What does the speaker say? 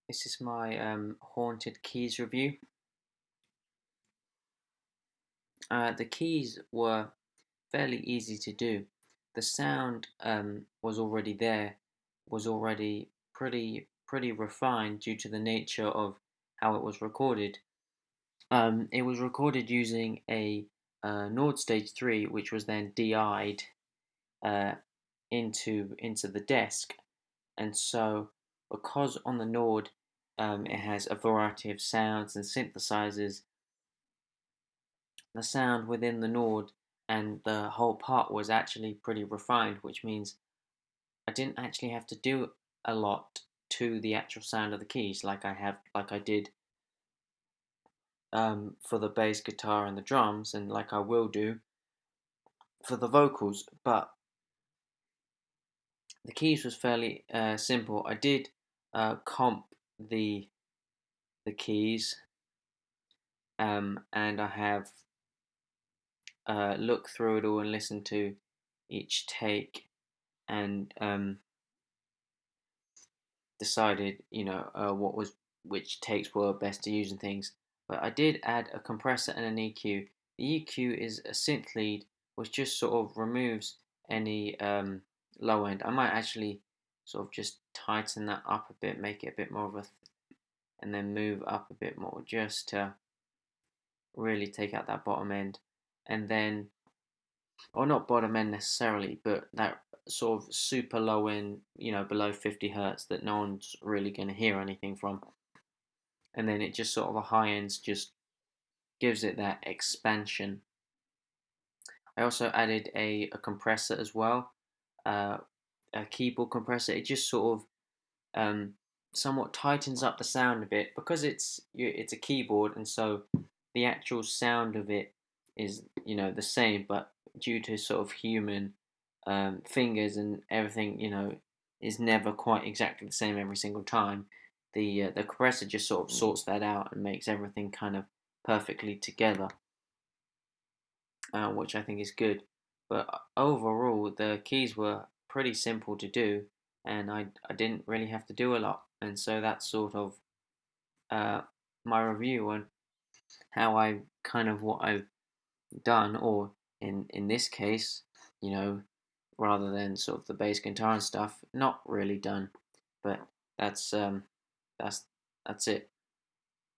This is my Haunted Keys review. The keys were fairly easy to do. The sound was already there, was already pretty refined due to the nature of how it was recorded. It was recorded using a Nord Stage 3, which was then DI'd uh, into the desk, and so because on the Nord it has a variety of sounds and synthesizers. The sound within the Nord and the whole part was actually pretty refined, which means I didn't actually have to do a lot to the actual sound of the keys like I did for the bass guitar and the drums, and like I will do for the vocals. But the keys was fairly simple. I did comp the the keys, and I have looked through it all and listened to each take, and decided, which takes were best to use and things. But I did add a compressor and an EQ. The EQ is a synth lead, which just sort of removes any low end. I might actually sort of just tighten that up a bit, make it a bit more of a, and then move up a bit more just to really take out that bottom end, and then, or not bottom end necessarily, but that sort of super low end, below 50 hertz that no one's really going to hear anything from. And then it just sort of a high ends just gives it that expansion. I also added a compressor as well, uh, a keyboard compressor. It just sort of somewhat tightens up the sound a bit because it's a keyboard, and so the actual sound of it is the same, but due to sort of human fingers and everything, is never quite exactly the same every single time. The compressor just sort of sorts that out and makes everything kind of perfectly together, which I think is good. But overall, the keys were pretty simple to do, and I didn't really have to do a lot. And so that's sort of uh, my review on how I kind of what I've done, or in this case, you know, rather than sort of the bass guitar and stuff, not really done. But that's um, that's that's it.